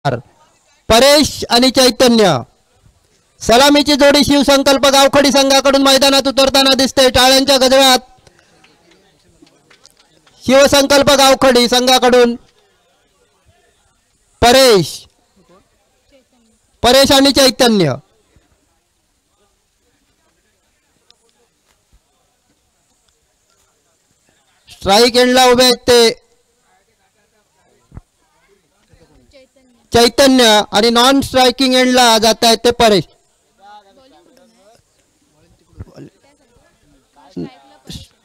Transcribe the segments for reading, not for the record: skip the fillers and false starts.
परेश आणि चैतन्य सलामीची जोडी शिवसंकल्प गावखडी संघाकडून मैदानात उतरताना दिसते। टाळ्यांच्या गजरात शिवसंकल्प गावखडी संघाकडून परेश आणि चैतन्य। स्ट्राइक एंडला उभे आहेत ते चैतन्य आणि नॉन स्ट्राइकिंग एंडला जात आहेत ते परेश।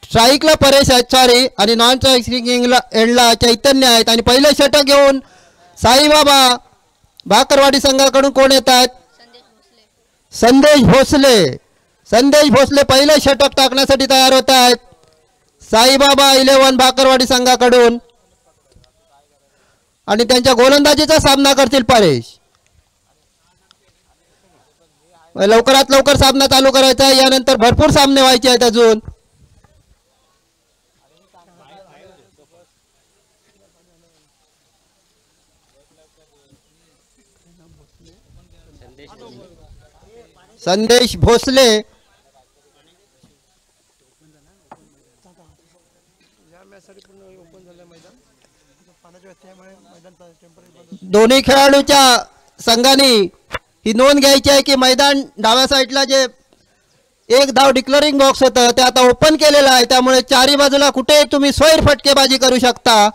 स्ट्राइकला परेश आहेत सॉरी आणि नॉन स्ट्राइकिंग एंडला चैतन्य आहेत। आणि पहिले षटक घेऊन साईबाबा भाकरवाडी संघाकडून कोण येत आहेत? संदेश भोसले पहिले षटक टाकण्यासाठी तयार होत आहेत साईबाबा 11 भाकरवाडी संघाकडून आणि त्यांच्या गोलंदाजीचा सामना करतील परेश। लवकरात लवकर सामना चालू करायचा आहे, यानंतर भरपूर सामने व्हायचे आहेत अजून। संदेश भोसले दोन्ही खेळाडूच्या संघाने ही नोंद घ्यायची आहे की मैदान डाव्या साईडला जे एक धाव डिक्लेअरिंग बॉक्स होतं ते आता ओपन केलेलं आहे, त्यामुळे चारी बाजूला कुठे तुम्ही स्वैर फटकेबाजी करू शकता।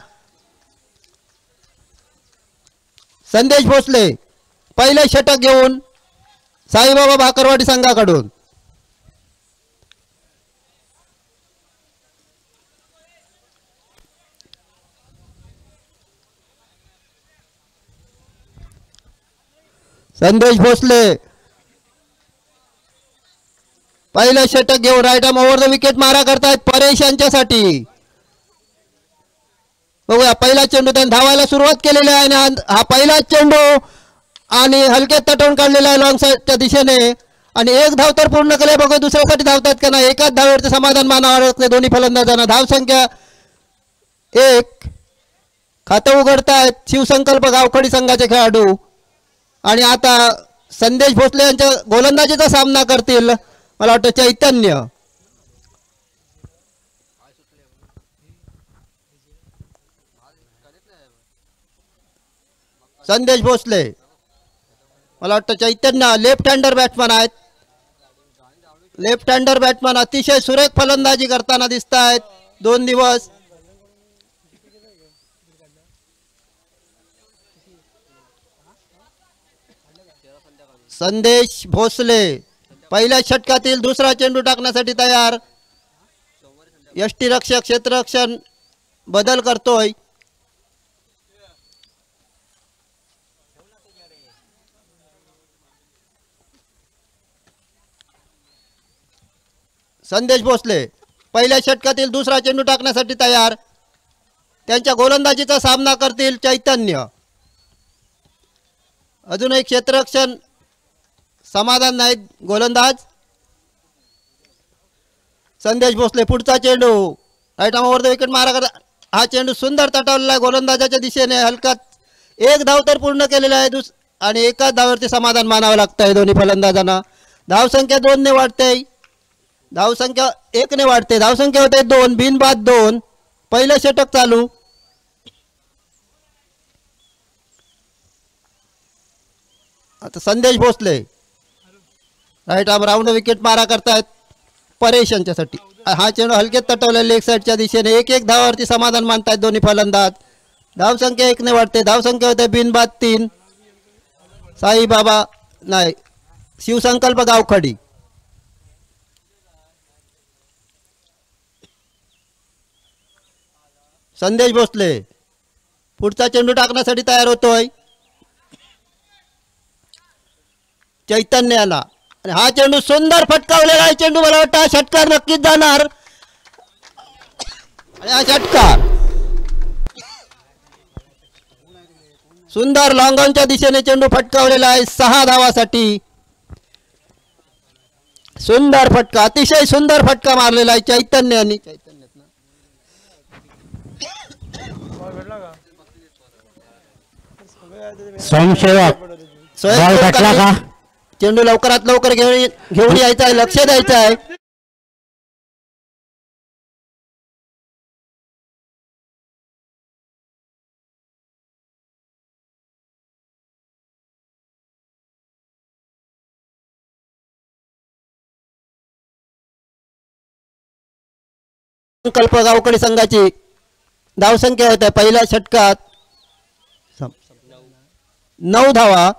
संदेश भोसले पहिले षटक घेऊन साईबाबा भाकरवाडी संघाकडून संदेश भोसले पहिले षटक घेऊन right arm over the wicket मारा करतायत परेश यांच्यासाठी। बघूया पहिला चेंडू त्यांनी धावायला सुरुवात केलेली आहे आणि हा पहिला चेंडू आणि हलक्यात तटवून काढलेला आहे लॉंग साईडच्या दिशेने आणि एक धाव तर पूर्ण केले। बघू दुसऱ्यासाठी धावतात का नाही, एकाच धावेवरती समाधान मानावं लागते दोन्ही फलंदाजांना। धाव संख्या 1 खातं उघडतायत शिवसंकल्प गावखडी संघाचे खेळाडू आणि आता संदेश भोसले यांच्या गोलंदाजीचा सामना करतील मला वाटतं चैतन्य। संदेश भोसले मला वाटतं चैतन्य लेफ्ट हँडर बॅट्समन आहेत। लेफ्ट हँडर बॅट्समन अतिशय सुरेख फलंदाजी करताना दिसत आहेत 2 दिवस। संदेश भोसले पहिल्या षटकातील दुसरा चेंडू टाकण्यासाठी तयार। यष्टीरक्षक क्षेत्ररक्षण बदल करतोय। संदेश भोसले पहिल्या षटकातील दुसरा चेंडू टाकण्यासाठी तयार। त्यांच्या गोलंदाजीचा सामना करतील चैतन्य। अजून एक क्षेत्ररक्षण समाधान नाही गोलंदाज संदेश भोसले। पुढचा चेंडू right arm over the wicket मारा करता हा चेंडू सुंदर तटवलेला आहे गोलंदाजाच्या दिशेने। हलकात एक धाव तर पूर्ण केलेला आहे आणि एकाच धावावरती समाधान मानावं लागतं आहे दोन्ही फलंदाजांना। धाव संख्या 2 ने वाढते, धाव संख्या 1 ने वाढते। धाव संख्या होते 2 बिनबाद 2। पहिलं षटक चालू। आता Sandesh Bhosale right arm round wicket मारा करतायत परेश यांच्यासाठी। हा चेंडू हलकेत तटवला लेग साईडच्या दिशेने। 1-1 धावावरती समाधान मानतायत दोन्ही फलंदाज। धाव संख्या 1 ने वाढते। धाव संख्या होते बिनबाद 3। साईबाबा नाही शिवसंकल्प गावखडी। संदेश भोसले पुढचा चेंडू टाकण्यासाठी तयार होतोय चैतन्याला आणि हा चेंडू सुंदर फटकावलेला आहे चेंडू। मला वाटतं हा षटकार नक्कीच जाणार आणि हा षटकार सुंदर लॉंग ऑनच्या दिशेने चेंडू फटकावलेला आहे 6 धावासाठी। सुंदर फटका अतिशय सुंदर फटका मारलेला आहे चैतन्याने। स्वयंसेवक बॉल भेटला का? चेंडू लवकरात लवकर घेऊन यायचा आहे, लक्ष द्यायचं आहे. संकल्प गावकडी संघाची धावसंख्या होत आहे पहिल्या षटकात 9 धावा,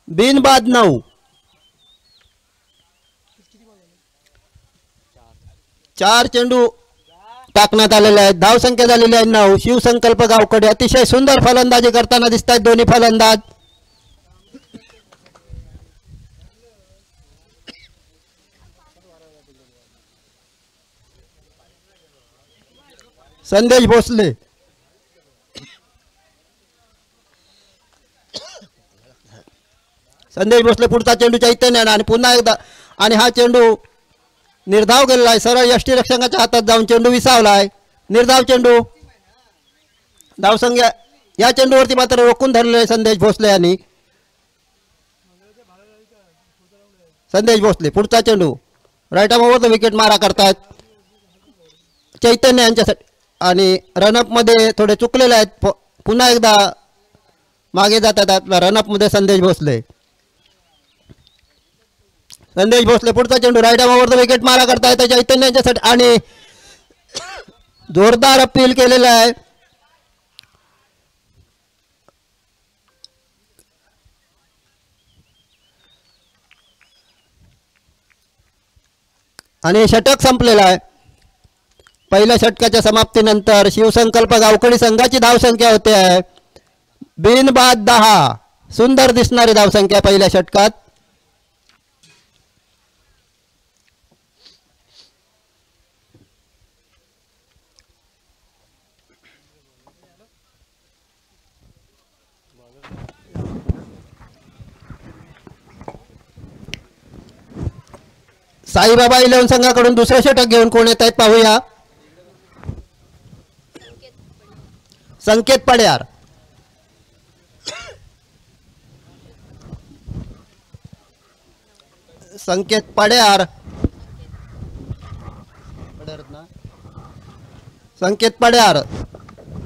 बिनबाद 9. 4 चेंडू टाकण्यात आलेले आहेत. धावसंख्या झालेली आहे 9. शिवसंकल्प गावकडे अतिशय सुंदर फलंदाजी करताना दिसत आहेत दोन्ही फलंदाज. संदेश भोसले पुढचा चेंडू चैतन्य आणि पुन्हा एकदा आणि हा चेंडू निर्धाव गेलेला आहे. सरळ यष्टीरक्षकाच्या हातात जाऊन चेंडू विसावलाय. निर्धाव चेंडू. धावसंख्या या चेंडूवरती मात्र रोखून धरले संदेश भोसले यांनी. संदेश भोसले पुढचा चेंडू राईट आर्मवर विकेट मारा करतात चैतन्य यांच्यासाठी आणि रनअप मध्ये थोडे चुकलेले आहेत. पुन्हा एकदा मागे जातात रनअप मध्ये संदेश भोसले. पुढचा चेंडू राईट आर्मवर विकेट मारा करतायत चैतन्य यांच्यासाठी आणि जोरदार अपील केलेलं आहे. आणि षटक संपलेलं आहे. पहिल्या षटकाच्या समाप्तीनंतर शिवसंकल्प गावकडी संघाची धावसंख्या होते आहे बिनबाद 10. सुंदर दिसणारी धावसंख्या पहिल्या षटकात. साईबाबा 11 संघाकडून दुसरे षटक घेऊन कोण येत आहेत पाहूया. संकेत पड्यार.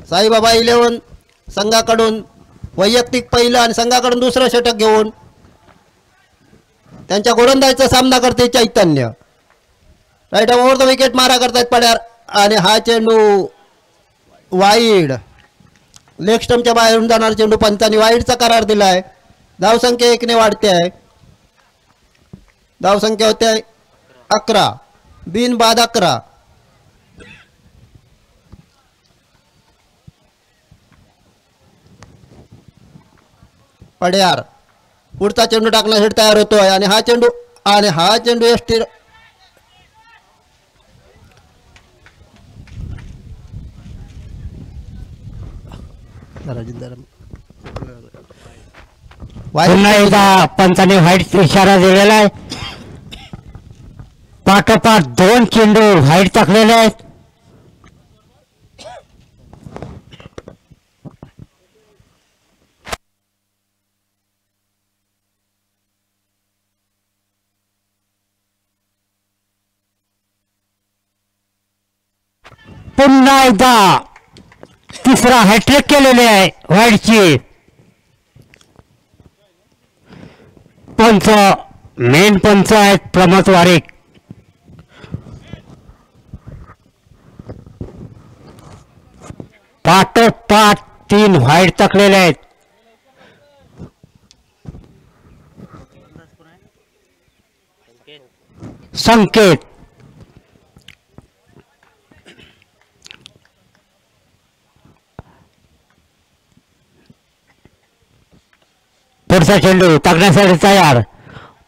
साईबाबा 11 संघाकडून वैयक्तिक पहिलं आणि संघाकडून दुसरं षटक घेऊन त्यांच्या गोलंदाजीचा सामना करते चैतन्य. राईट आर्मवर विकेट मारा करतायत पड्यार आणि हा चेंडू वाईड. लेग स्टंपच्या बाहेरून जाणार चेंडू पंचांनी वाईडचा करार दिलाय. धावसंख्या 1 ने वाढते आहे. धावसंख्या होते 11. बिनबाद 11. पड्यार पुढचा चेंडू टाकण्यासाठी तयार होतोय आणि हा चेंडू एसटी पुन्हा एकदा पंचाने व्हाईट इशारा दिलेला आहे. पाठोपाठ 2 चेंडू व्हाईट टाकलेले आहेत. पुन्हा एकदा तिसरा हॅट्रिक केलेले आहे व्हाईटची. मेन पंच आहेत प्रमोद वारीक. पाठोपाठ 3 व्हाईट टाकलेले आहेत. संकेत पुढचा चेंडू टाकण्यासाठी तयार.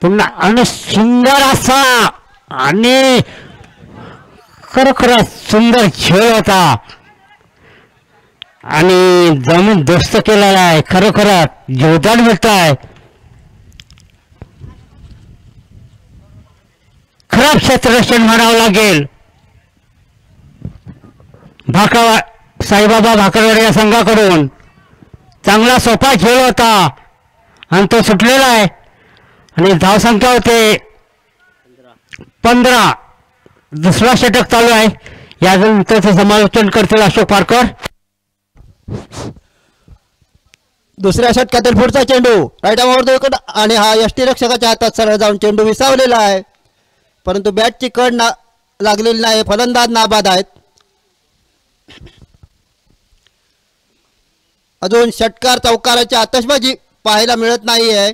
पुन्हा आणि सुंदर असा आणि खरोखरच सुंदर खेळ होता आणि जमीन दोस्त केलेला आहे. खरोखरच योगदान मिळत आहे. खराब क्षेत्ररक्षण म्हणावं लागेल साईबाबा भाकरवाडी या संघाकडून. चांगला सोपा खेळ होता आणि तो सुटलेला आहे आणि धावसंख्या होते 15. दुसरा षटक चालू आहे. यानंतरचं समालोचन करतील अशोक पारकर. दुसऱ्या षटकातील पुढचा चेंडू राईट आर्मवर आणि हा यष्टीरक्षकाच्या हातात सरळ जाऊन चेंडू विसावलेला आहे, परंतु बॅटची कड लागलेली नाही. फलंदाज नाबाद आहेत. अजून षटकार चौकाराची आतषबाजी पाहायला मिळत नाही आहे.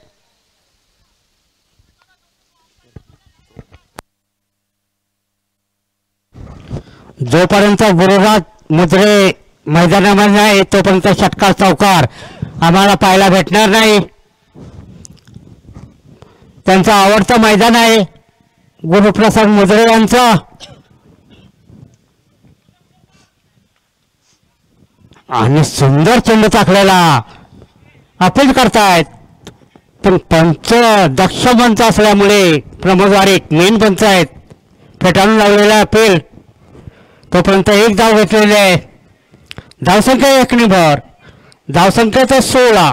जोपर्यंत गुरुराज मुद्रे मैदानामध्ये आहे तोपर्यंत षटकार चौकार आम्हाला पाहायला भेटणार नाही. त्यांचं आवडतं मैदान आहे गुरुप्रसाद मुद्रे यांचं. आणि सुंदर चेंडू टाकलेला अपील करतायत, पण पंच दक्ष पंच असल्यामुळे प्रमोद वारीक मेन पंच आहेत, फेटाळून लावलेला अपील. तोपर्यंत एक धाव घेतलेली आहे. धावसंख्या 1 भर. धावसंख्या तर 16.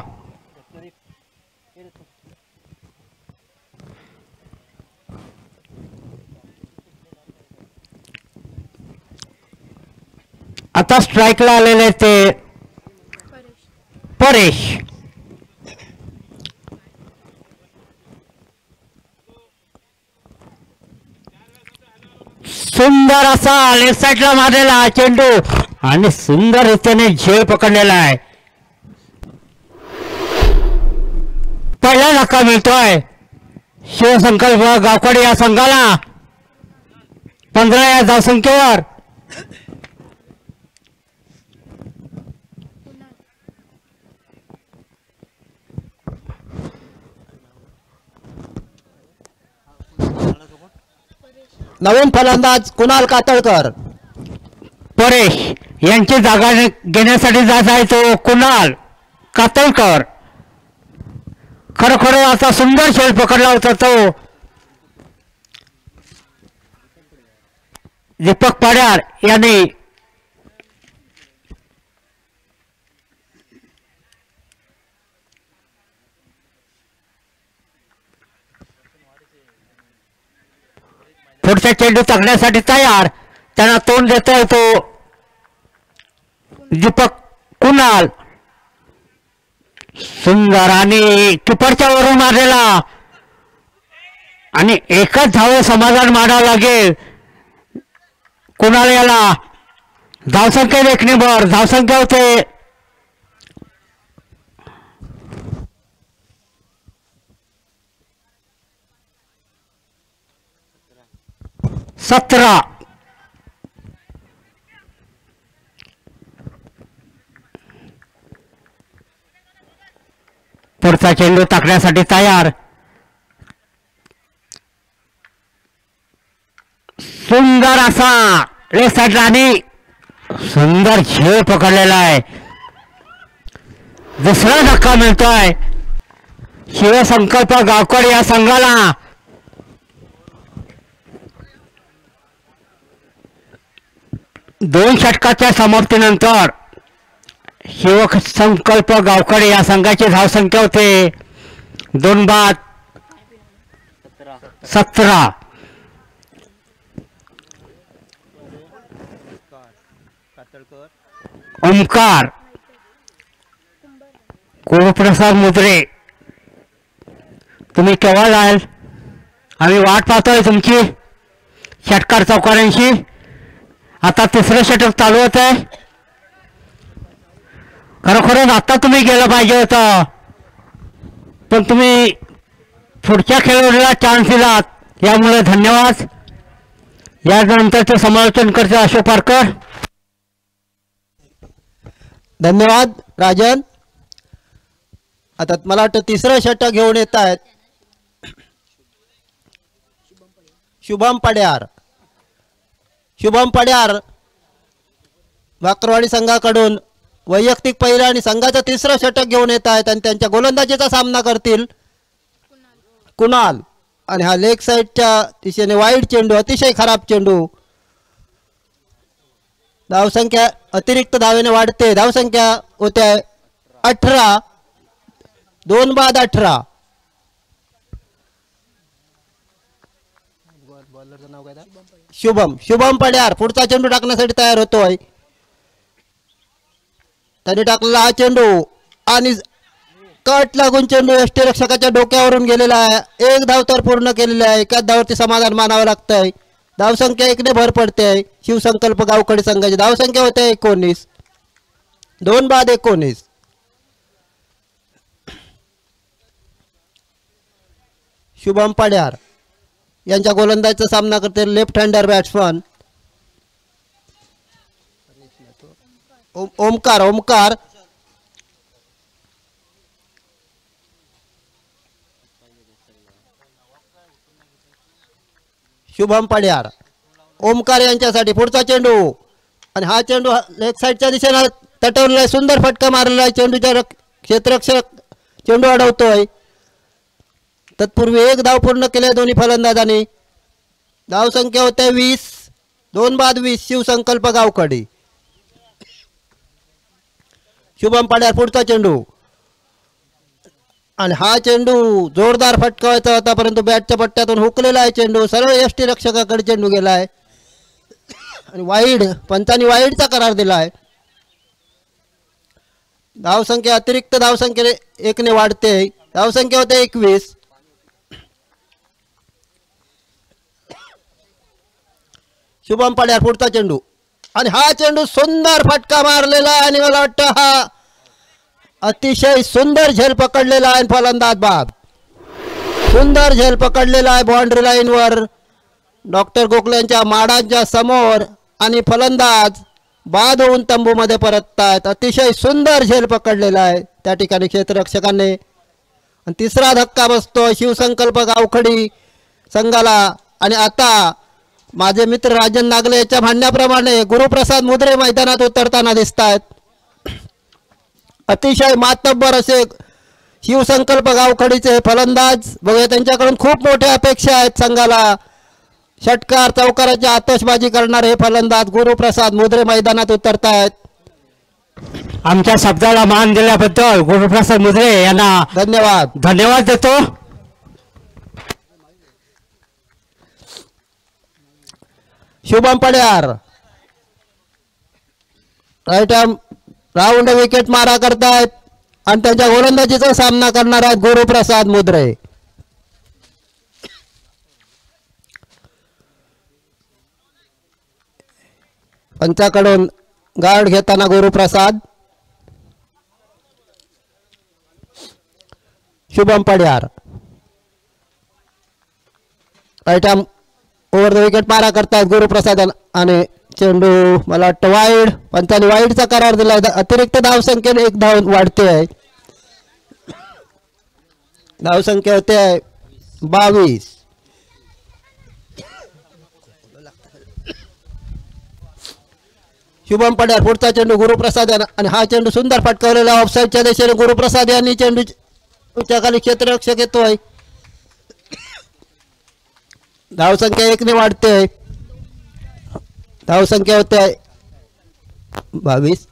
आता स्ट्राईकला आलेले ते परेश. सुंदर असा लेफ्ट साईडला मारलेला चेंडू आणि सुंदर रीतीने झेल पकडलेला आहे. पहिला धक्का मिळतोय शिवसंकल्प गावकडी या संघाला 15 या धावसंख्येवर. नवीन फलंदाज कुणाल कातळकर. परेश यांची जागा घेण्यासाठी जात आहे तो कुणाल कातळकर. खरोखर असा सुंदर खेळ पकडला होता तो दीपक पाड्यार यांनी. पुढचा चेंडू टाकण्यासाठी तयार. त्यांना तोंड देतोय तो दीपक कुणाल. सुंदर आणि किपरच्या वरून मारलेला आणि एकच धाव समाधान मानावं लागेल कुणाल याला. धावसंख्या 1 भर. धावसंख्या होते 17. पुढचा चेंडू टाकण्यासाठी तयार. सुंदर असा लेफ्ट साईडला आणि सुंदर झेल पकडलेला आहे. दुसरा धक्का मिळतोय शिवसंकल्प गावकडी या संघाला. दोन षटकाच्या समाप्तीनंतर शिवसंकल्प गावकडी या संघाची धावसंख्या होते 2 बाद 17. ओमकार गुरुप्रसाद मुद्रे तुम्ही केव्हा जाल? आम्ही वाट पाहतोय तुमची षटकार चौकारांशी. आता तिसरं षटक चालू होत आहे. खरोखरच आता तुम्ही गेलं पाहिजे होतं, पण तुम्ही पुढच्या खेळाडूला चान्स दिलात, यामुळे धन्यवाद. यानंतरचे समालोचन करते अशोक पारकर. धन्यवाद राजन. आता मला वाटतं तिसरं षटक घेऊन येत आहेत शुभम पड्यार. शुभम पड्यार भाकरवाडी संघाकडून वैयक्तिक पहिलं आणि संघाचं तिसरं षटक घेऊन येत आहेत आणि त्यांच्या गोलंदाजीचा सामना करतील कुणाल. आणि हा लेग साईडच्या दिशेने वाईड चेंडू, अतिशय खराब चेंडू. धावसंख्या अतिरिक्त धावेने वाढते. धावसंख्या होत्या 18, 2 बाद 18. शुभम पड्यार पुढचा चेंडू टाकण्यासाठी तयार होतोय. त्याने टाकलेला हा चेंडू आणि कट लागून चेंडू यष्टीरक्षकाच्या डोक्यावरून गेलेला आहे. 1 धाव तर पूर्ण केलेली आहे. एकाच धाववरती समाधान मानावं लागतंय. धावसंख्या 1 ने भर पडते. शिवसंकल्प गावखडी संघाची धावसंख्या होते 19. 2 बाद 19. शुभम पड्यार यांच्या गोलंदाजीचा सामना करते left hander batsman Omkar. Shubham Padyar Omkar यांच्यासाठी पुढचा चेंडू आणि हा चेंडू लेग साईडच्या दिशेने तटवलेला आहे. सुंदर फटका मारलेला आहे. चेंडूच्या क्षेत्ररक्षक चेंडू अडवतोय. तत्पूर्वी 1 धाव पूर्ण केले दोन्ही फलंदाजांनी. धावसंख्या होते 20. 2 बाद 20. शिवसंकल्प गावखडी. शुभम पड्यार पुढचा चेंडू आणि हा चेंडू जोरदार फटकावायचा होता परंतु बॅटच्या पट्ट्यातून हुकलेला आहे. चेंडू सरळ यष्टीरक्षकाकडे चेंडू गेलाय आणि वाईड पंचांनी वाईडचा करार दिलाय. धावसंख्या अतिरिक्त धावसंख्येने 1 ने वाढते. धावसंख्या होते 21. शुभम पड्यार पुढचा चेंडू आणि हा चेंडू सुंदर फटका मारलेला आहे आणि मला वाटतं हा अतिशय सुंदर झेल पकडलेला आहे. फलंदाज बाद सुंदर झेल पकडलेला आहे बाउंड्री लाईनवर डॉक्टर गोखले यांच्या माडांच्या समोर आणि फलंदाज बाद होऊन तंबूमध्ये परततायत. अतिशय सुंदर झेल पकडलेला आहे त्या ठिकाणी क्षेत्ररक्षकांनी. आणि तिसरा धक्का बसतो शिवसंकल्प गावखडी संघाला. आणि आता माझे मित्र राजन नागले याच्या म्हणण्याप्रमाणे गुरुप्रसाद मुद्रे मैदानात उतरताना दिसत आहेत. अतिशय मातब्बर असे शिवसंकल्प गावखडीचे फलंदाज. बघूया त्यांच्याकडून खूप मोठ्या अपेक्षा आहेत संघाला. षटकार चौकाराची आतषबाजी करणारे हे फलंदाज गुरुप्रसाद मुद्रे मैदानात उतरतायत. आमच्या शब्दाला मान दिल्याबद्दल गुरुप्रसाद मुद्रे यांना धन्यवाद देतो. Shubham Padyar right arm round wicket मारा करतायत आणि त्यांच्या गोलंदाजीचा सामना करणार आहेत गुरुप्रसाद मुद्रे. पंचाकडून गार्ड घेताना Guruprasad. Shubham Padyar right arm over the wicket मारा करतायत गुरुप्रसाद आणि चेंडू मला वाटतं वाईड. पंचांनी वाईडचा करार दिला. अतिरिक्त धावसंख्येने 1 धाव वाढते आहे. धावसंख्या होते 22. शुभम पड्यार पुढचा चेंडू गुरुप्रसाद आणि हा चेंडू सुंदर फटकावलेला ऑफसाईडच्या दिशेने गुरुप्रसाद यांनी चेंडूच्या खाली क्षेत्ररक्षक येतोय. धावसंख्या 1 ने वाढते. धावसंख्या होते 22.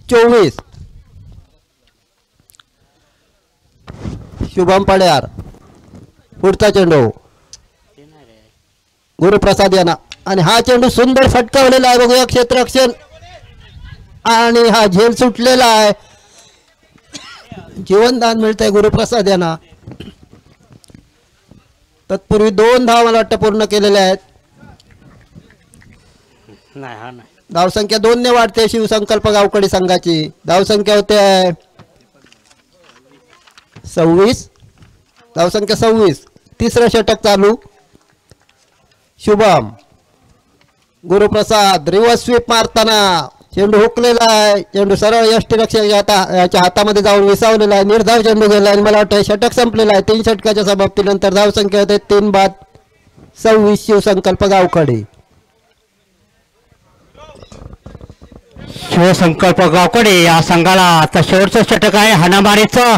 24. शुभम पड्यार पुढचा चेंडू गुरुप्रसाद यांना आणि हा चेंडू सुंदर फटकावलेला आहे. बघूया क्षेत्ररक्षण आणि हा झेल सुटलेला आहे. जीवनदान मिळतंय गुरुप्रसाद यांना. तत्पूर्वी 2 धाव मला वाटतं पूर्ण केलेल्या आहेत. धावसंख्या 2 ने वाढते शिवसंकल्प गावखडी संघाची. धावसंख्या होते 26. धावसंख्या 26. तिसरं षटक चालू. शुभम गुरुप्रसाद रिव्हर्स स्वीप मारताना चेंडू हुकलेला आहे. चेंडू सरळ यष्टीरक्षक याच्या हातामध्ये जाऊन विसावलेला आहे. निर्धाव चेंडू गेला आणि मला वाटतं षटक संपलेला आहे. 3 षटकाच्या समाप्तीनंतर धावसंख्या होते 3 बाद 26 शिवसंकल्प गावखडी. शिवसंकल्प गावखडी या संघाला आता शेवटचं षटक आहे हाणामारीचं.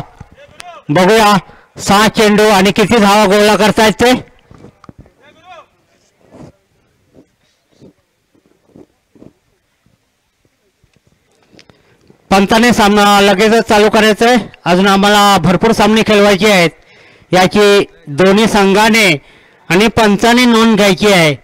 बघूया 6 चेंडू आणि किती धावा गोळा करतायत ते. पंचाने सामना लगेचच चालू करायचा आहे. अजून आम्हाला भरपूर सामने खेळवायचे आहेत. याची दोन्ही संघाने आणि पंचाने नोंद घ्यायची आहे.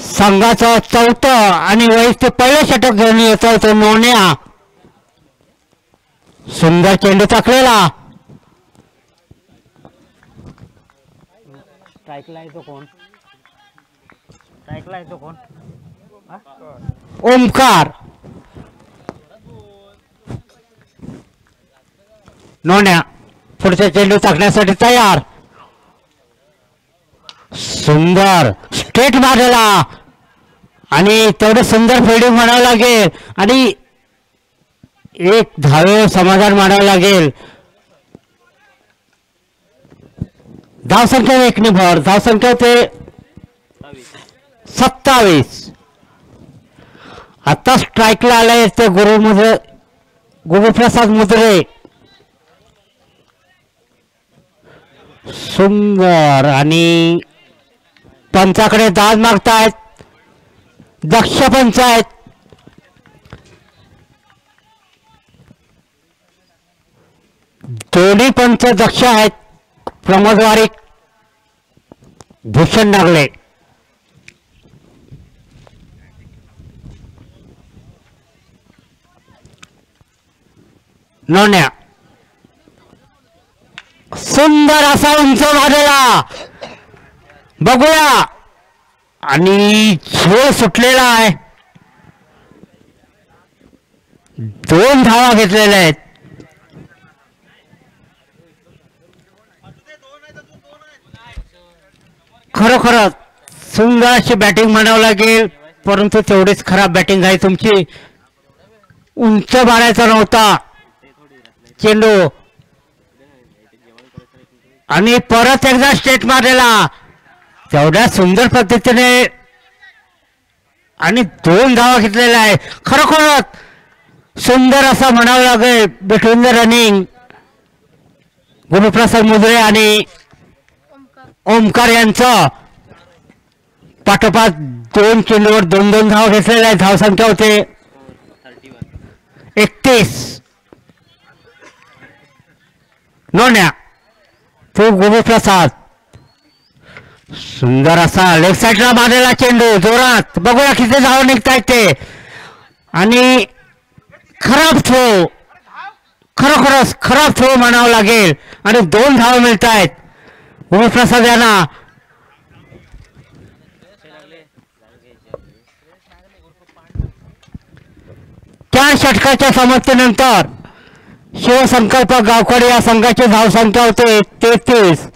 संघाचं चौथं आणि वैयक्तिक पहिलं षटक घेऊन येतो तो नोन्या. सुंदर चेंडू टाकलेला. स्ट्राईकला येतो कोण? स्ट्राईकला येतो कोण? ओमकार. नोन्या पुढचा चेंडू टाकण्यासाठी तयार. सुंदर स्ट्रेट मारलेला आणि तेवढं सुंदर फिल्डिंग म्हणावं लागेल आणि एक धावे समाधान मानावं लागेल. धावसंख्या एकने भर. धावसंख्या ते 27. आता स्ट्राईकला आलाय ते गुरुप्रसाद मुद्रे. सुंदर आणि पंचाकडे दाद मागतायत. दक्ष पंच आहेत. दोन्ही पंच दक्ष आहेत. प्रमोद वारिक, भूषण नागले. नोन्या सुंदर असा उंच मारलेला. बघूया आणि झोळ सुटलेला आहे. 2 धावा घेतलेल्या आहेत. खरोखरच सुंदर अशी बॅटिंग म्हणावं लागेल, परंतु तेवढीच खराब बॅटिंग आहे तुमची. उंच मारायचा नव्हता चेंडू आणि परत एकदा स्ट्रेट मारलेला तेवढ्या सुंदर पद्धतीने आणि 2 धावा घेतलेल्या आहे. खरोखरच सुंदर असा म्हणावं लागेल बिटवीन द रनिंग गुरुप्रसाद मुद्रे आणि ओमकार यांचं. पाठोपाठ 2 चेंडूवर 2-2 धावा घेतलेल्या आहेत. धावसंख्या होते 31. नोन्या तो गुरुप्रसाद. सुंदर असा लेफ्ट साईडला मारलेला चेंडू जोरात. बघूया किती धाव निघतायत ते आणि खराब थ्रो. खरोखरच खराब थ्रो म्हणावं लागेल आणि 2 धाव मिळत आहेत गुरुप्रसाद यांना. 4 षटकाच्या समाप्तीनंतर शिवसंकल्प गावकडी या संघाची धावसंख्या होते 33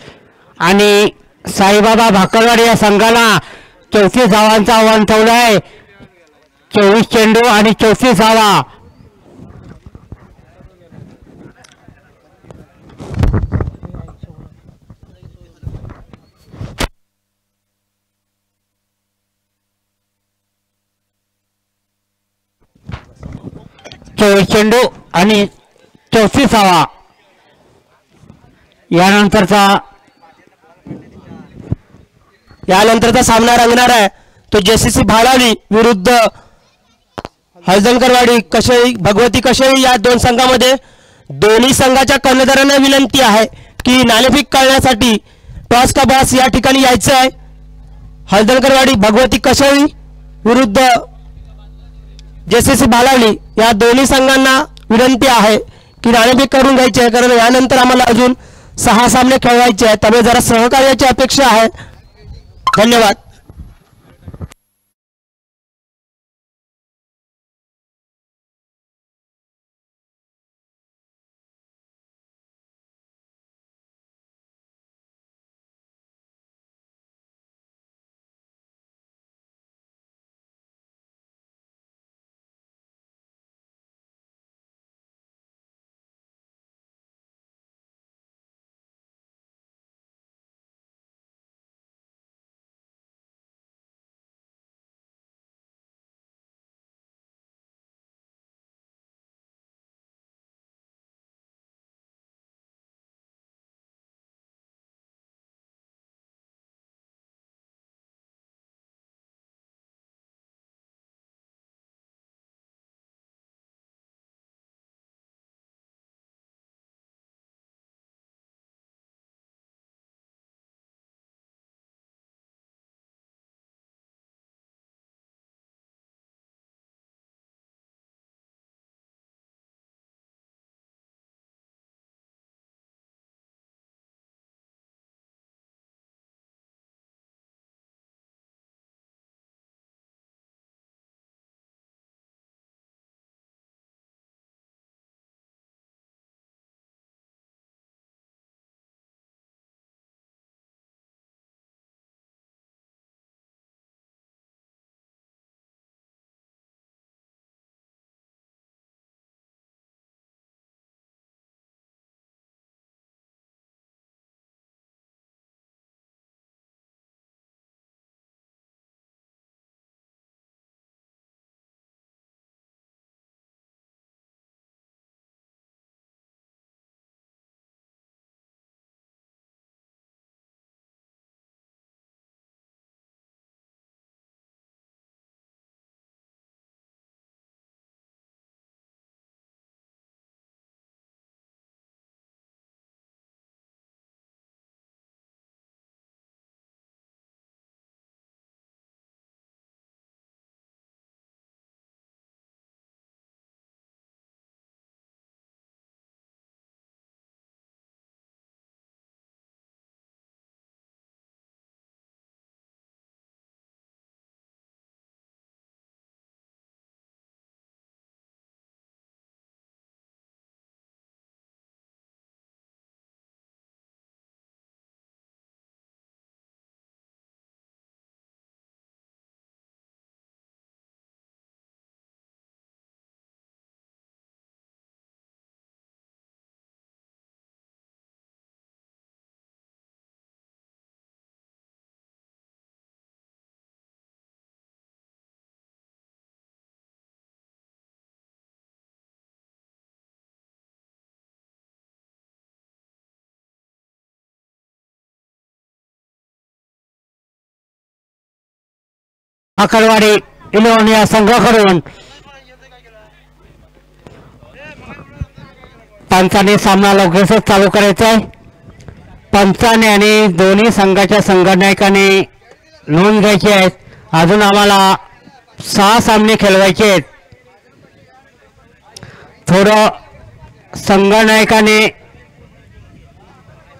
आणि साईबाबा भाकरवाडी या संघाला 34 धावांचं आव्हान ठेवलं आहे. 24 चेंडू आणि 34 धावा. चेंडू आणि 34 धावा. यानंतरचा सामना रंगणार आहे तो जेसीसी भालावली विरुद्ध हळदणकरवाडी कशेळी भगवती कशेळी या 2 संघामध्ये. दोन्ही संघाच्या कर्णधारांना विनंती आहे की नाणेफेक करण्यासाठी टॉस का बॉस या ठिकाणी यायचं आहे. हळदणकरवाडी भगवती कशेळी विरुद्ध जेसीसी भालावली या दोन्ही संघांना विनंती आहे की नाणेफेक करून घ्यायची आहे, कारण यानंतर आम्हाला अजून 6 सामने खेळवायचे आहेत. त्यामुळे जरा सहकार्याची अपेक्षा आहे. धन्यवाद. आकरवाडी इलेव्हन या संघाकडून पंचाने सामना लवकरच चालू करायचा आहे. पंचाने आणि दोन्ही संघाच्या संघनायकाने नोंद घ्यायची आहेत. अजून आम्हाला 6 सामने खेळवायचे आहेत. थोडं संघनायकाने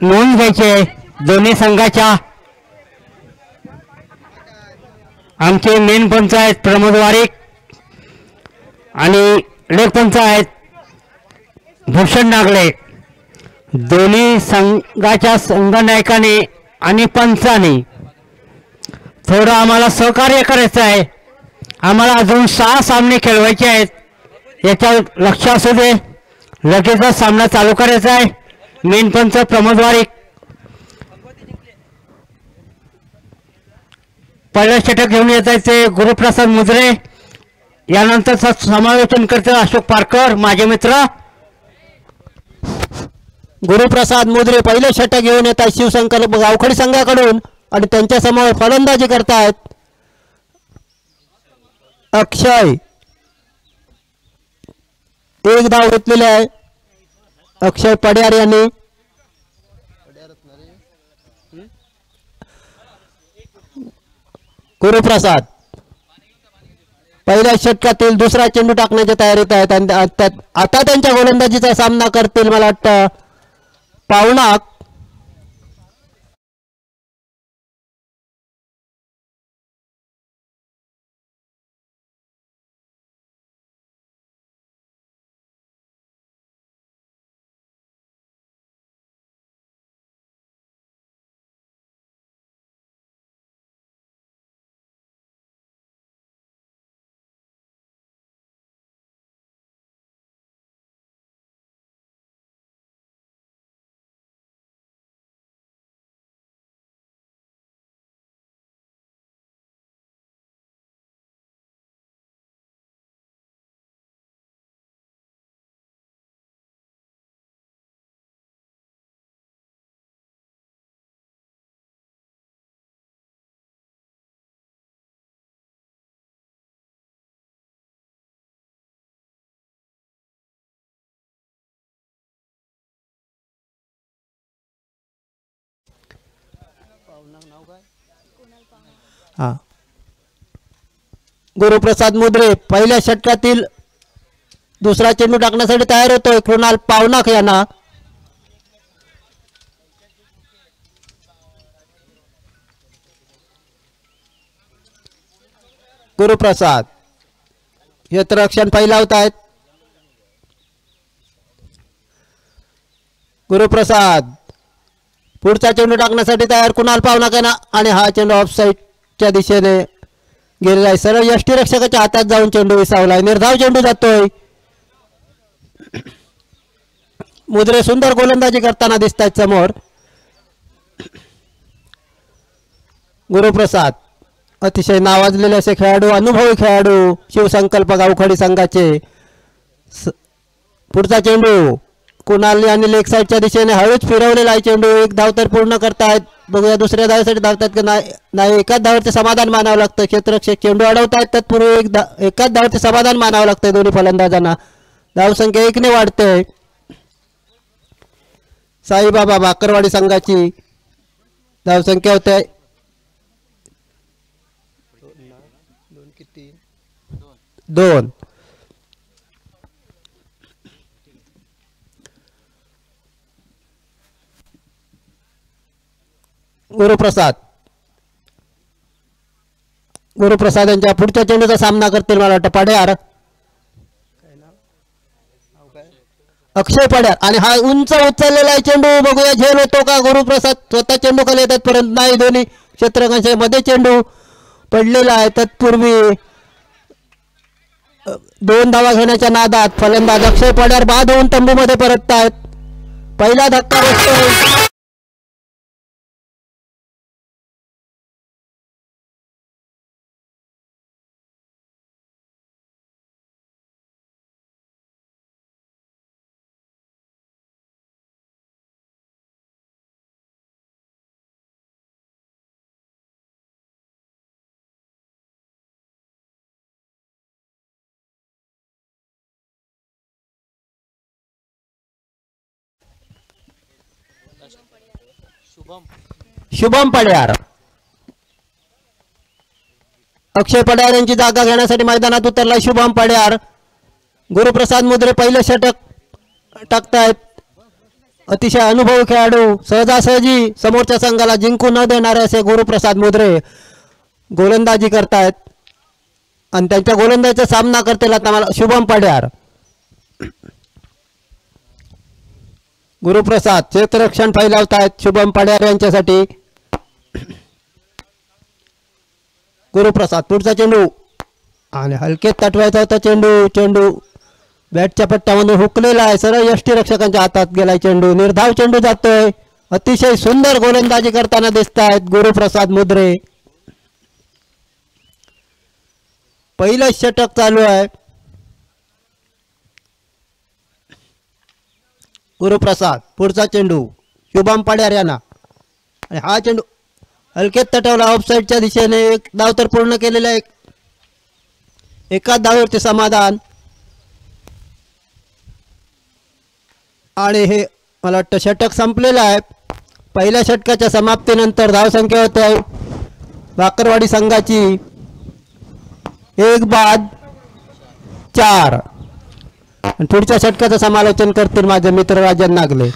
नोंद घ्यायची आहे दोन्ही संघाच्या. आमचे मेन पंच आहेत प्रमोद वारिक आणि लेग पंच आहेत भूषण नागले. दोन्ही संघाच्या संघनायकाने आणि पंचाने थोडं आम्हाला सहकार्य करायचं आहे. आम्हाला अजून 6 सामने खेळवायचे आहेत. याच्या लक्ष असू दे. लगेचच सामना चालू करायचा आहे. मेन पंच प्रमोद वारिक. पहिलं षटक घेऊन येत आहे ते गुरुप्रसाद मुजरे. यानंतर समालोचन करते अशोक पारकर माझे मित्र. गुरुप्रसाद मुद्रे पहिले षटक घेऊन येत आहेत शिवसंकल्प गावखडी संघाकडून आणि त्यांच्या समोर फलंदाजी करतायत अक्षय. एक धाव घेतलेली आहे अक्षय पड्यार यांनी. गुरुप्रसाद पहिल्या षटकातील दुसरा चेंडू टाकण्याच्या तयारीत आहेत आणि आता त्यांच्या गोलंदाजीचा सामना करतील मला वाटतं पावनाक. गुरुप्रसाद मुद्रे पहिल्या षटकातील दुसरा चेंडू टाकण्यासाठी तयार होतोय कृणाल पावनाक यांना. गुरुप्रसाद क्षेत्ररक्षण पहिला होत आहेत. गुरुप्रसाद पुढचा चेंडू टाकण्यासाठी तयार कुणाल पावनाक यांना आणि हा चेंडू ऑफसाईडच्या दिशेने गेलेला आहे. सरळ यष्टीरक्षकाच्या हातात जाऊन चेंडू विसावलाय. निर्धाव चेंडू जातोय. मुद्रे सुंदर गोलंदाजी करताना दिसत आहेत समोर. गुरुप्रसाद अतिशय नावाजलेले असे खेळाडू अनुभवी खेळाडू शिवसंकल्प गावखडी संघाचे. पुढचा चेंडू कुणाल यांनी लेग साईडच्या दिशेने हळूच फिरवलेला आहे चेंडू. एक धाव तर पूर्ण करतायत. बघूया दुसऱ्या धावेसाठी धावतात की नाही. एकाच धावचे समाधान मानावं लागतं. क्षेत्ररक्षक चेंडू अडवतायत तत्पूर्वी एकाच धावचे समाधान मानावं लागतंय दोन्ही फलंदाजांना. धावसंख्या 1 ने वाढते. साईबाबा बाकरवाडी संघाची धावसंख्या होते 2. गुरुप्रसाद यांच्या पुढच्या चेंडूचा सामना करतील मला वाटतं पड्यार अक्षय पड्यार आणि हा उंच उचललेला आहे चेंडू. बघूया झेल होतो का. गुरुप्रसाद स्वतः चेंडू खाली येतात परंतु नाही. दोन्ही क्षेत्ररक्षकांच्या मध्ये चेंडू पडलेला आहे. तत्पूर्वी 2 धावा घेण्याच्या नादात फलंदाज अक्षय पड्यार बाद होऊन तंबूमध्ये परततायत. पहिला धक्का बसतो. शुभम पड्यार. अक्षय पड्यार यांची जागा घेण्यासाठी मैदानात उतरला शुभम पड्यार. गुरुप्रसाद मुद्रे पहिलं षटक टाकतायत. अतिशय अनुभवी खेळाडू, सहजासहजी समोरच्या संघाला जिंकू न देणारे असे गुरुप्रसाद मुद्रे गोलंदाजी करतायत आणि त्यांच्या गोलंदाजीचा सामना करतील आता मला शुभम पड्यार. गुरुप्रसाद क्षेत्ररक्षण फैलावतायत शुभम पड्यार यांच्यासाठी. गुरुप्रसाद पुढचा चेंडू आणि हलकेत तटवायचा होता चेंडू बॅटच्या पट्ट्यामधून हुकलेला आहे. सरळ यष्टीरक्षकांच्या हातात गेलाय चेंडू. निर्धाव चेंडू जातोय. अतिशय सुंदर गोलंदाजी करताना दिसत आहेत गुरुप्रसाद मुद्रे. पहिलं षटक चालू आहे. गुरुप्रसाद पुढचा चेंडू शुभम पड्यार यांना आणि हा चेंडू हलकेत तटवला ऑफसाईडच्या दिशेने. एक धाव तर पूर्ण केलेला आहे. एकाच धावेवरती समाधान आणि हे मला वाटतं षटक संपलेलं आहे. पहिल्या षटकाच्या समाप्तीनंतर धावसंख्या होते बाकरवाडी संघाची 1-4. पुढच्या षटकाचं समालोचन करतील माझे मित्र राजन नागले.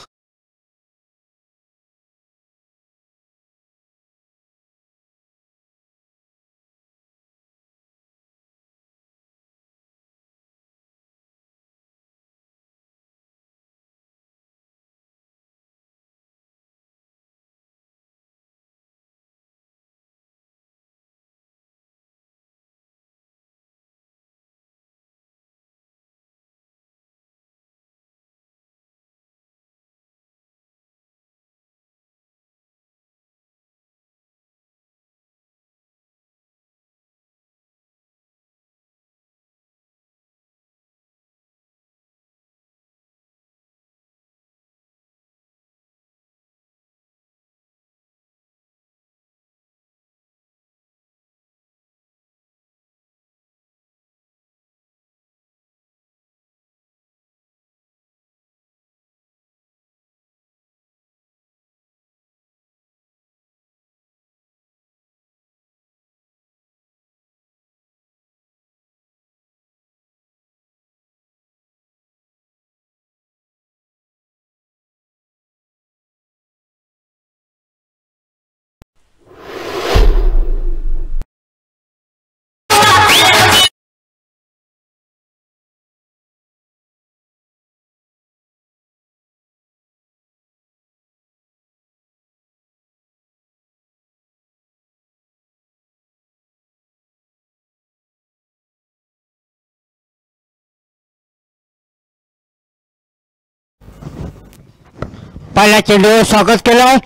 पहिल्या चेंडूवर स्वागत केलंय.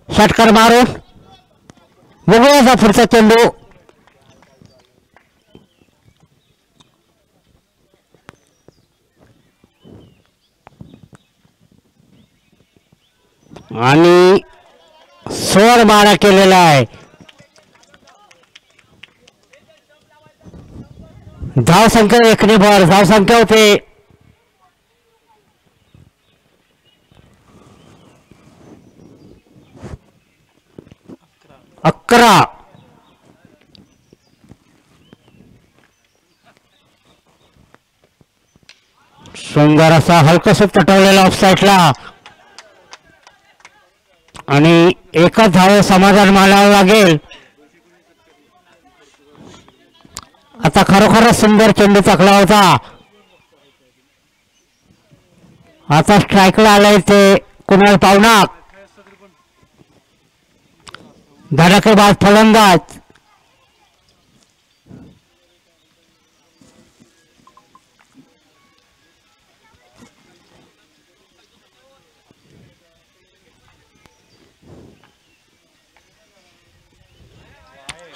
षटकार मारून बघूया पुढचा चेंडू. आणि स्वर मारा केलेला आहे. धावसंख्या 1 भर. धावसंख्या होते 11. सुंदर असा हलकस तटवलेला ऑफसाईडला आणि एकच धाव समाधान मानावं लागेल. आता खरोखरच सुंदर चेंडू टाकला होता. आता स्ट्राईकला आलाय ते कुणाल पावनाक. धडाकेबाज फलंदाज.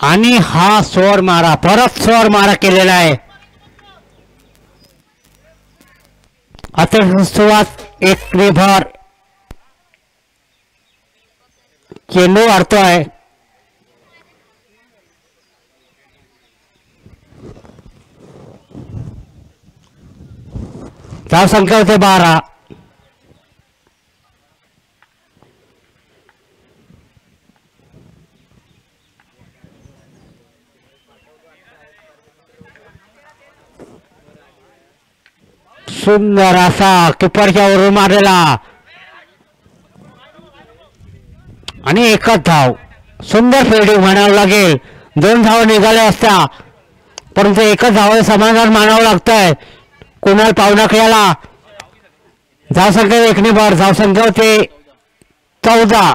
आणि हा स्वर मारा, परत स्वर मारा केलेला आहे. आता सुरुवात 1 भर. चेंडू वाढतोय. धाव संख्या होते 12. सुंदर असा किपरच्या वरून मारलेला आणि एकच धाव. सुंदर फिल्डिंग म्हणावं लागेल. 2 धावा निघाल्या असत्या परंतु एकच धाव समाधान मानावं लागतंय कुणाल पावनाखळ्याला. धावसंख्या 1 वर. धावसंख्या होते 14.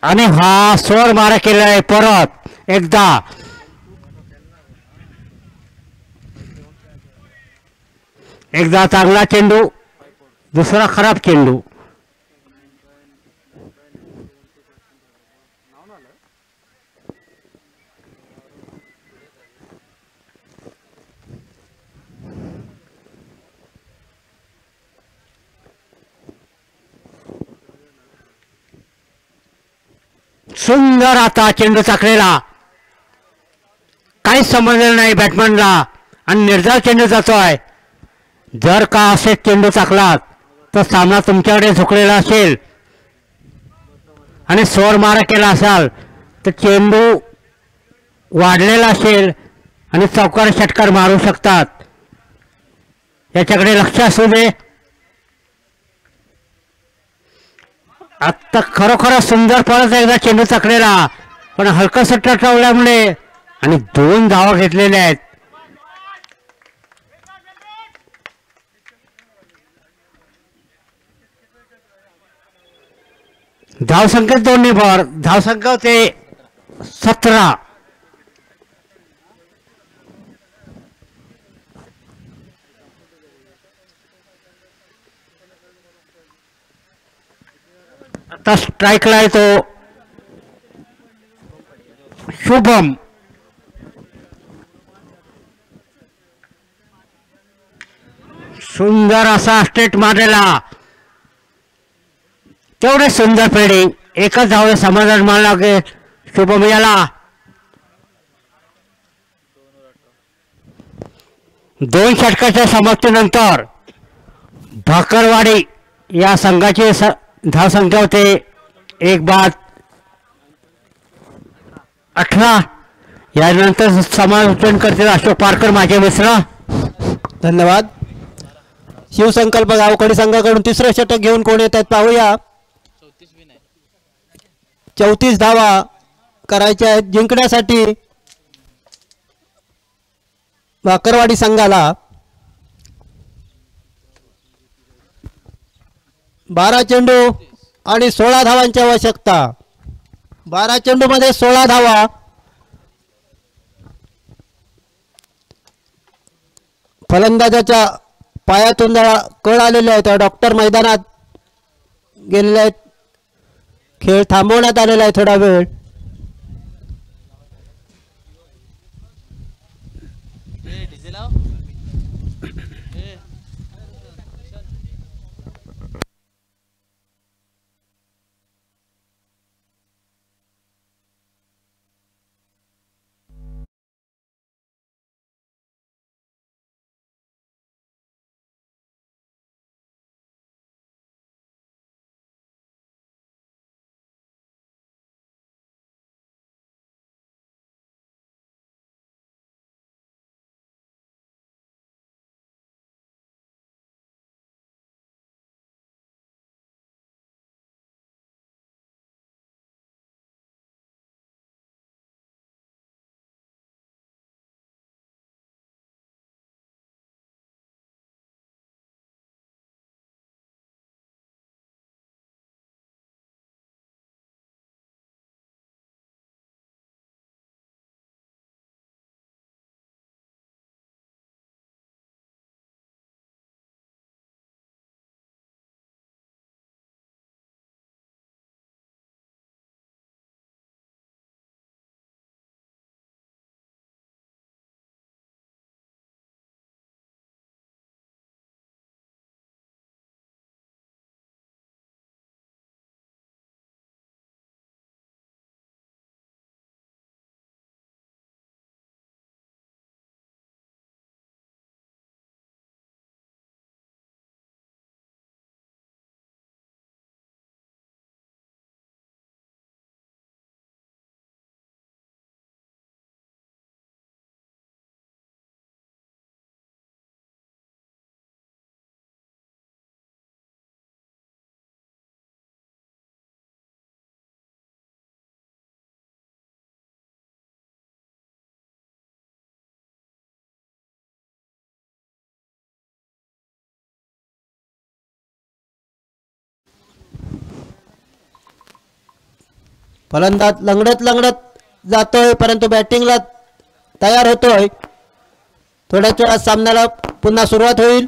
आणि हा स्वर मारा केलाय परत एकदा. एकदा चांगला चेंडू, दुसरा खराब चेंडू. सुंदर आता चेंडू चाकलेला. काहीच समजलेलं नाही बॅट्समनला आणि निर्धाव चेंडू जातोय. जर का असे चेंडू चाकलात तर सामना तुमच्याकडे झुकलेला असेल आणि स्वर मारा केला असाल तर चेंडू वाढलेला असेल आणि चौकार षटकार मारू शकतात. याच्याकडे लक्ष असू दे. आत्ता खरोखर सुंदर परत एकदा चेंडू चाकलेला पण हलका सट्टा ठेवल्यामुळे आणि 2 धावा घेतलेल्या आहेत. धावसंख्या 2 वर. धावसंख्या होते 17. आता स्ट्राईकला येतो शुभम. सुंदर असा स्ट्रेट मारलेला. तेवढे सुंदर फिल्डिंग. एकच धाव समाधान मानावं लागेल शुभम याला. 2 षटकाच्या समाप्तीनंतर भाकरवाडी या संघाची धावसंख्या होते 1 बाद 18. यानंतर समालोचन करतील अशोक पारकर माझे मित्र. धन्यवाद. शिवसंकल्प गावकडी संघाकडून तिसरं षटक घेऊन कोण येत आहेत पाहूया. 34 धावा करायच्या आहेत जिंकण्यासाठी भाकरवाडी संघाला. 12 चेंडू आणि 16 धावांची आवश्यकता. 12 चेंडू मध्ये 16 धावा. फलंदाजाच्या पायातून जरा कळ आलेले आहेत. डॉक्टर मैदानात गेलेले आहेत. खेळ थांबवण्यात आलेला आहे थोडा वेळ. फलंदाज लंगडत लंगडत जातोय परंतु बॅटिंगला तयार होतोय. थोड्याच वेळात सामन्याला पुन्हा सुरुवात होईल.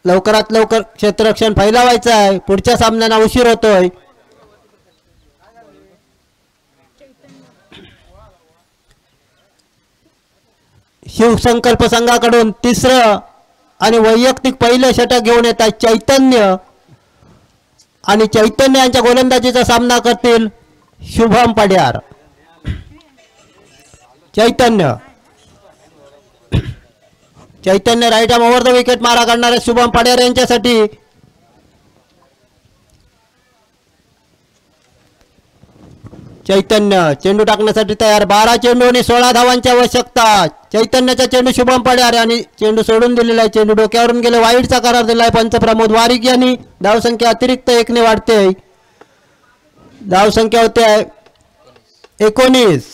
लवकरात लवकर क्षेत्ररक्षण फैलावायचं आहे. पुढच्या सामन्यांना उशीर होतोय. शिवसंकल्प संघाकडून तिसरं आणि वैयक्तिक पहिलं षटक घेऊन येतात चैतन्य आणि चैतन्य यांच्या गोलंदाजीचा सामना करतील Shubham Padyar. Chaitanya right arm over the wicket मारा करणारे शुभम पड्यार यांच्यासाठी चैतन्य चेंडू टाकण्यासाठी तयार. 12 चेंडू आणि 16 धावांची आवश्यकता. चैतन्याचा चेंडू शुभम पड्यार आणि चेंडू सोडून दिलेला आहे. चेंडू डोक्यावरून गेले. वाईडचा करार दिलाय पंच प्रमोद वारिक यांनी. धावसंख्या अतिरिक्त 1 ने वाढते. धावसंख्या होते 19.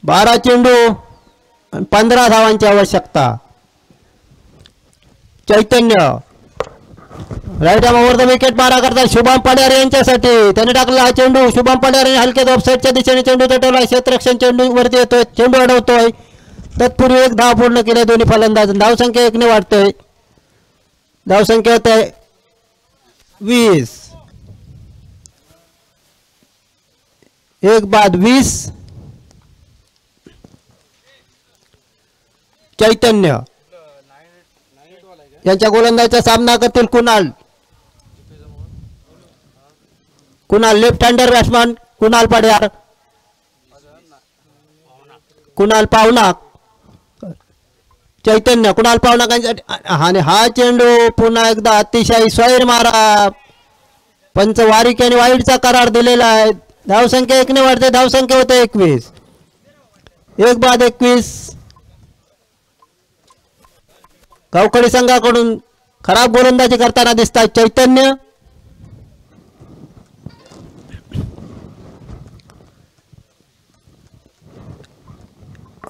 12 चेंडू 15 धावांची आवश्यकता. Chaitanya right arm over the wicket मारा करतात शुभम पड्यार यांच्यासाठी. त्याने टाकला हा चेंडू. शुभम पड्यार हलक्यात ऑफसाईडच्या दिशेने चेंडू चटवला. क्षेत्ररक्षण चेंडू वरती येतोय. चेंडू अडवतोय. तत्पूर्वी 1 धाव पूर्ण केले दोन्ही फलंदाज. धावसंख्या 1 ने वाढतोय. धावसंख्या होते 20. 1 बाद 20. चैतन्य यांच्या गोलंदाजीचा सामना करतील Kunal. Left hander batsman Kunal Padyar. Kunal Pavnak. Chaitanya Kunal Pavnak आणि हा चेंडू पुन्हा एकदा अतिशय स्वैर मारा. पंच वारिक यांनी वाईडचा करार दिलेला आहे. धावसंख्या 1 ने वाढते. धावसंख्या होते 21. 1 बाद 21. गावखडी संघाकडून खराब गोलंदाजी करताना दिसतात चैतन्य.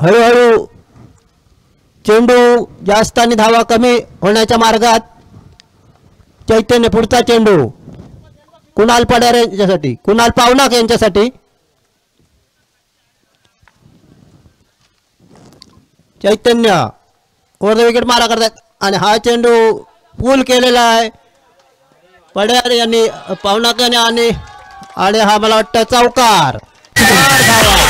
हळूहळू चेंडू जास्त आणि धावा कमी होण्याच्या मार्गात. चैतन्य पुढचा चेंडू कुणाल पड्यार यांच्यासाठी. कुणाल पावनाक यांच्यासाठी. चैतन्य ओव्हर द विकेट मारा करतात आणि हा चेंडू पूल केलेला आहे पड्यार यांनी पावनाक यांनी आणि हा मला वाटतं चौकार. 4 धावा.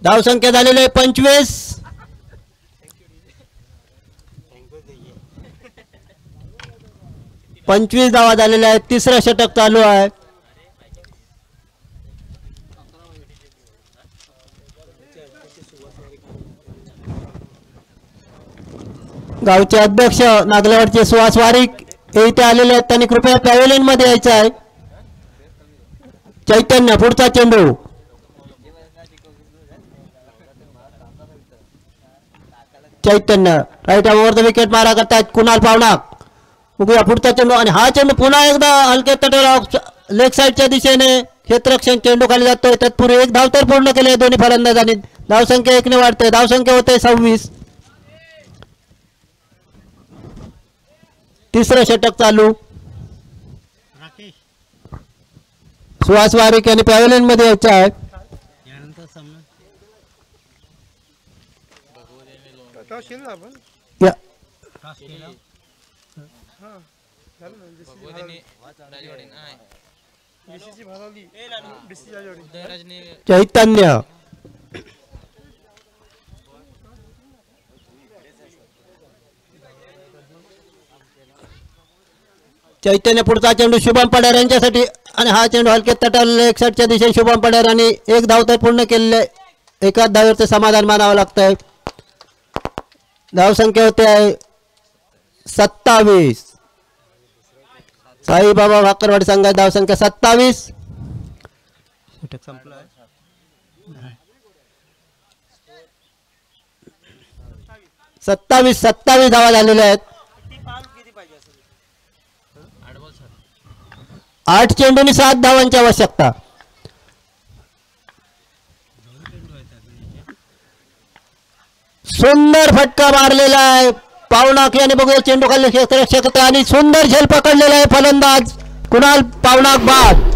धावसंख्या झालेली आहे 25. 25 धावा झालेल्या आहेत. तिसरं षटक चालू आहे. गावचे अध्यक्ष नागलवाडचे सुहास वारिक हे इथे आलेले आहेत. त्यांनी कृपया पॅव्हेलियन मध्ये यायचं आहे. चैतन्य पुढचा चेंडू. Chaitanya right arm over the wicket मारा करतायत कुणाल पावनाक. बघूया पुढचा चेंडू आणि हा चेंडू पुन्हा एकदा हलक्या तटाला लेग साईडच्या दिशेने क्षेत्ररक्षण चेंडू खाली जातोय. तत्पूर्वी 1 धाव तर पूर्ण केले दोन्ही फलंदाजांनी. धावसंख्या 1 ने वाढते. धावसंख्या होते 26. तिसरं षटक चालू. सुहास वारिक यांनी पॅव्हेलियन मध्ये यायचं आहे. चैतन्य चैतन्य पुढचा चेंडू शुभम पडार यांच्यासाठी आणि हा चेंडू हलक्यात तटावलेला 61च्या दिशेने शुभम पडार आणि एक धाव तर पूर्ण केलेले एकाच धावेवरचं समाधान मानावं लागतंय. धावसंख्या होते आहे 27. साईबाबा भाकरवाडी संघाची धावसंख्या 27. 27 धावा झालेल्या आहेत. 8 चेंडूंनी 7 धावांची आवश्यकता. सुंदर फटका मारलेला आहे पावनाक याने. बघूया चेंडू खाली क्षेत्ररक्षक आणि सुंदर झेल पकडलेला आहे फलंदाज कुणाल पावनाक बाद.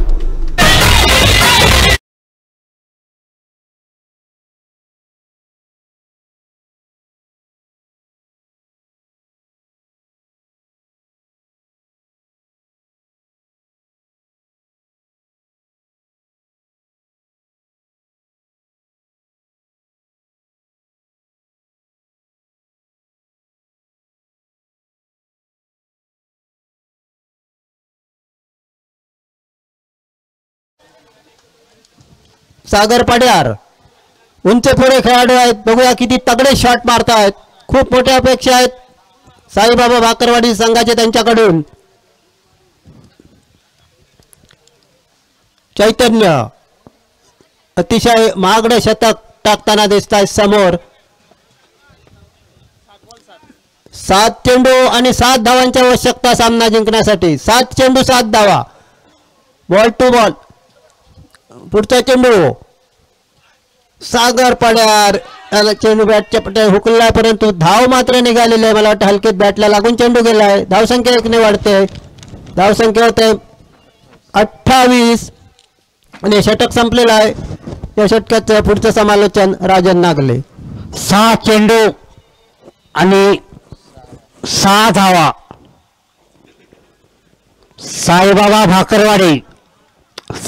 सागर पड्यार उंच पुढे खेळाडू आहेत. बघूया किती तगडे शॉट मारतायत. खूप मोठ्या अपेक्षा आहेत साईबाबा भाकरवाडी संघाचे त्यांच्याकडून. चैतन्य अतिशय महागडे शतक टाकताना दिसत आहे समोर. 7 चेंडू आणि 7 धावांची आवश्यकता सामना जिंकण्यासाठी. 7 चेंडू 7 धावा. Ball to ball. पुढचा चेंडू सागर पड्यार याला चेंडू बॅटच्या पट्ट्या हुकला परंतु धाव मात्र निघालेली आहे. मला वाटतं हलकेत बॅटला लागून चेंडू गेलाय. धावसंख्या 1 ने वाढते. धावसंख्या होते 28 आणि षटक संपलेलं आहे. या षटकाचं पुढचं समालोचन राजन नागले. 6 चेंडू आणि 6 धावा. साईबाबा भाकरवाडी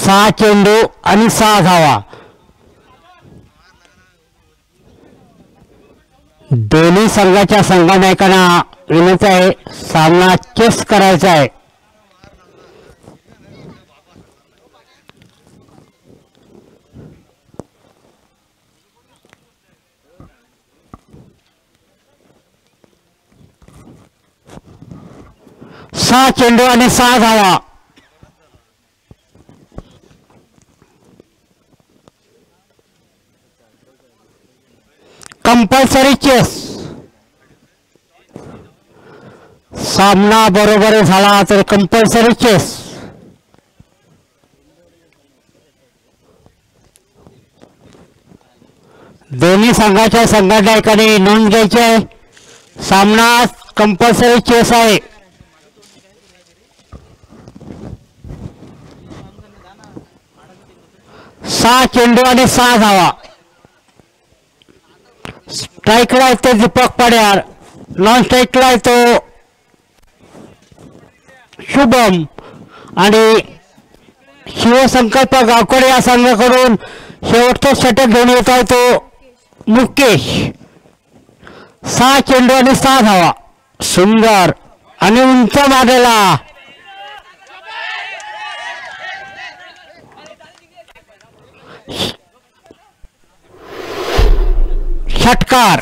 6 चेंडू आणि 6 धावा. दोन्ही संघाच्या संघनायकांना विनंती आहे सामना चेस करायचा आहे. सहा चेंडू आणि 6 धावा. Compulsory chess. सामना बरोबर झाला तर कंपल्सरी चेस. दोन्ही संघाच्या संघटनांकडे नोंद घ्यायची आहे. सामना कंपल्सरी चेस आहे. सहा चेंडू आणि 6 धावा. स्ट्राईकला येतो दीपक पड्यार. नॉन स्ट्राईकला येतो शुभम आणि शिवसंकल्प गावकडे या संघाकडून शेवटचा षटक घेऊन येत आहे तो मुकेश. 6 चेंडू आणि 6 धावा. सुंदर आणि उंच मारलेला षटकार.